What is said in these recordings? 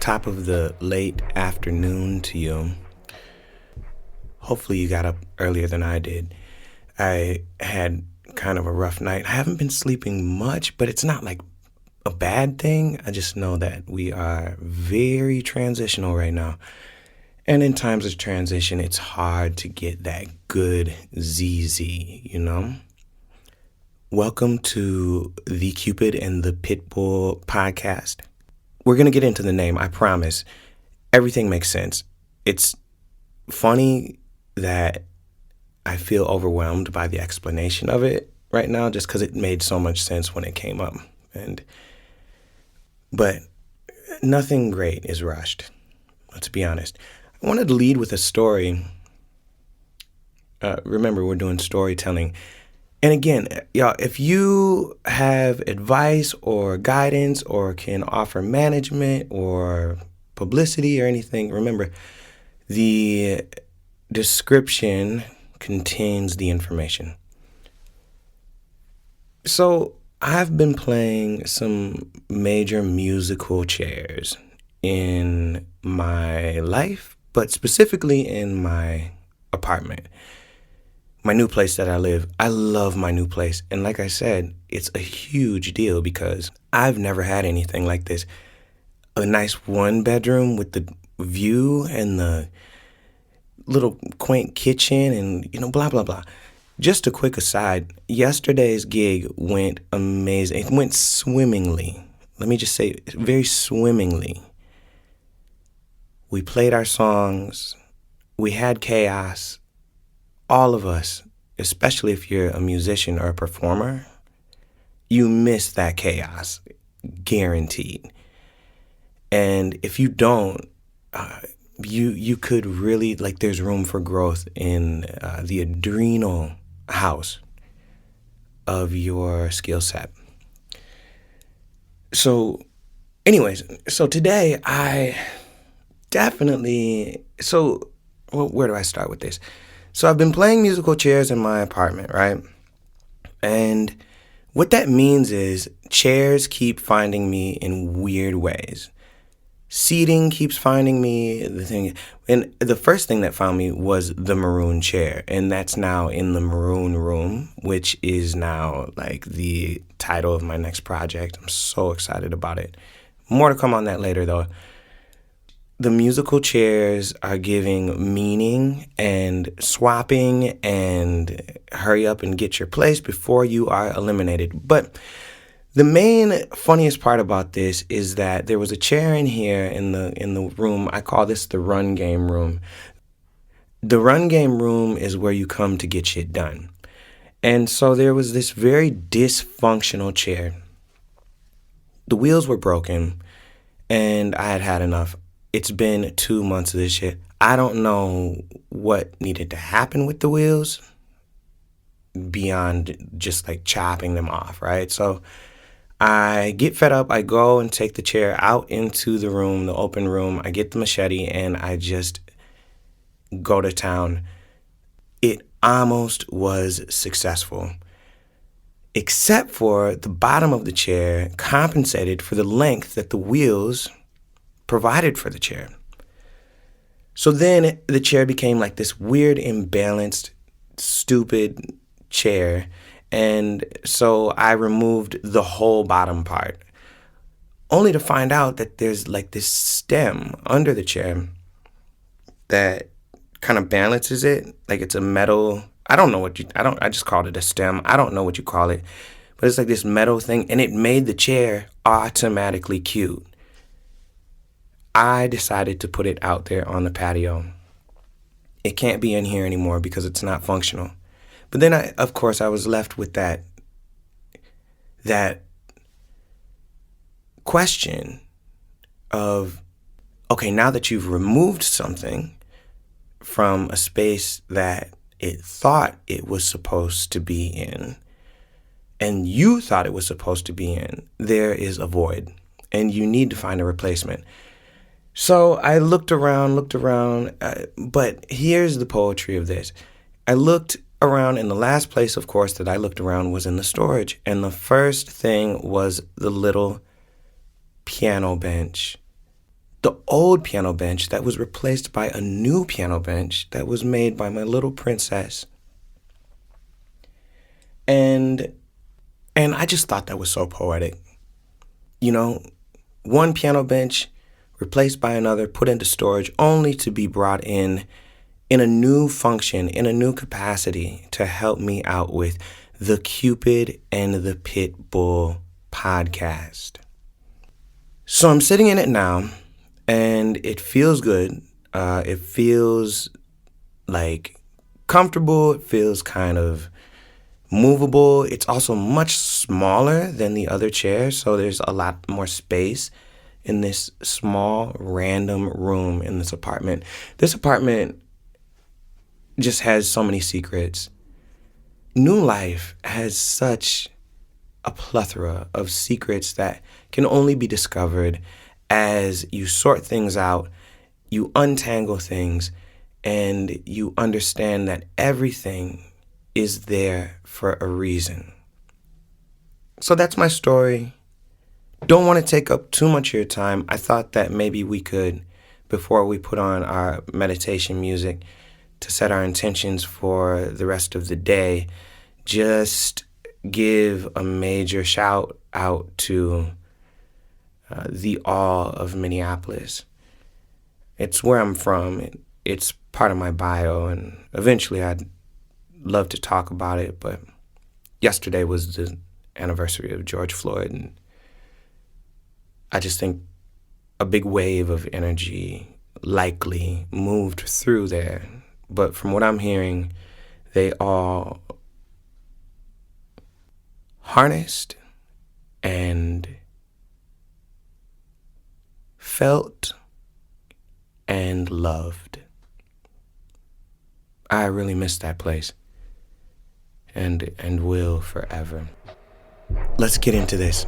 Top of the late afternoon to you. Hopefully you got up earlier than I did. I had kind of a rough night. I haven't been sleeping much, but it's not like a bad thing. I just know that we are very transitional right now. And in times of transition, it's hard to get that good ZZ, you know? Welcome to the Cupid and the Pitbull podcast. We're going to get into the name, I promise. Everything makes sense. It's funny that I feel overwhelmed by the explanation of it right now just because it made so much sense when it came up. But nothing great is rushed, let's be honest. I wanted to lead with a story. Remember, we're doing storytelling. And again, y'all, if you have advice or guidance or can offer management or publicity or anything, remember, the description contains the information. So I've been playing some major musical chairs in my life, but specifically in my apartment. My new place that I live, I love my new place. And like I said, it's a huge deal because I've never had anything like this. A nice one bedroom with the view and the little quaint kitchen and, blah, blah, blah. Just a quick aside, yesterday's gig went amazing. It went swimmingly. Let me just say, very swimmingly. We played our songs. We had chaos. All of us, especially if you're a musician or a performer, you miss that chaos, guaranteed. And if you don't, you could really, there's room for growth in the adrenal house of your skill set. So anyways, today I definitely, where do I start with this? So I've been playing musical chairs in my apartment, right? And what that means is chairs keep finding me in weird ways. Seating keeps finding me. And the first thing that found me was the maroon chair, and that's now in the maroon room, which is now the title of my next project. I'm so excited about it. More to come on that later, though. The musical chairs are giving meaning and swapping and hurry up and get your place before you are eliminated. But the main funniest part about this is that there was a chair in here in the room. I call this the run game room. The run game room is where you come to get shit done. And so there was this very dysfunctional chair. The wheels were broken and I had had enough. It's been 2 months of this shit. I don't know what needed to happen with the wheels beyond just chopping them off, right? So I get fed up. I go and take the chair out into the room, the open room. I get the machete and I just go to town. It almost was successful, except for the bottom of the chair compensated for the length that the wheels provided for the chair. So then the chair became this weird, imbalanced, stupid chair. And so I removed the whole bottom part, only to find out that there's this stem under the chair that kind of balances it. It's a metal, I just called it a stem. I don't know what you call it, but it's this metal thing, and it made the chair automatically cute. I decided to put it out there on the patio. It can't be in here anymore because it's not functional. But then I was left with that question of, okay, now that you've removed something from a space that it thought it was supposed to be in, and you thought it was supposed to be in, there is a void, and you need to find a replacement. So I looked around, but here's the poetry of this. I looked around, and the last place, of course, that I looked around was in the storage. And the first thing was the little piano bench the old piano bench that was replaced by a new piano bench that was made by my little princess. And I just thought that was so poetic. You know, one piano bench replaced by another, put into storage, only to be brought in a new function, in a new capacity to help me out with the Cupid and the Pitbull podcast. So I'm sitting in it now, and it feels good. It feels like comfortable. It feels kind of movable. It's also much smaller than the other chairs, so there's a lot more space in this small, random room in this apartment. This apartment just has so many secrets. New Life has such a plethora of secrets that can only be discovered as you sort things out, you untangle things, and you understand that everything is there for a reason. So that's my story. Don't want to take up too much of your time. I thought that maybe we could, before we put on our meditation music to set our intentions for the rest of the day, just give a major shout out to the awe of Minneapolis. It's where I'm from. It's part of my bio, and eventually I'd love to talk about it, but yesterday was the anniversary of George Floyd, and I just think a big wave of energy likely moved through there. But from what I'm hearing, they all harnessed and felt and loved. I really miss that place and will forever. Let's get into this.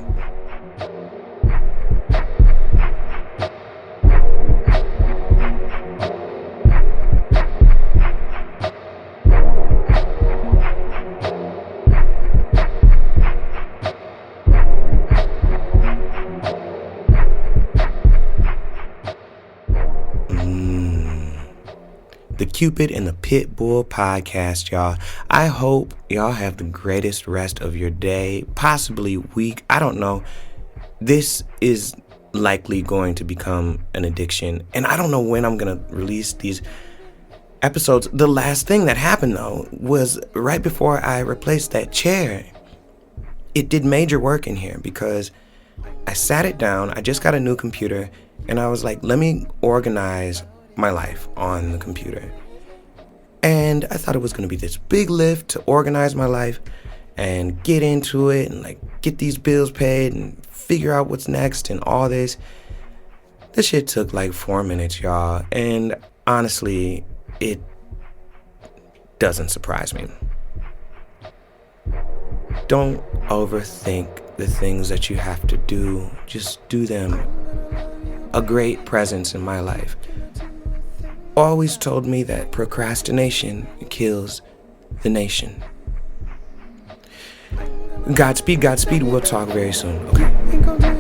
The Cupid and the Pitbull podcast, y'all. I hope y'all have the greatest rest of your day, possibly week. I don't know. This is likely going to become an addiction, and I don't know when I'm going to release these episodes. The last thing that happened, though, was right before I replaced that chair. It did major work in here because I sat it down. I just got a new computer, and I was like, let me organize my life on the computer. And I thought it was going to be this big lift to organize my life and get into it and like get these bills paid and figure out what's next and all this. This shit took like 4 minutes, y'all. And honestly, it doesn't surprise me. Don't overthink the things that you have to do. Just do them. A great presence in my life always told me that procrastination kills the nation. Godspeed, Godspeed. We'll talk very soon, okay?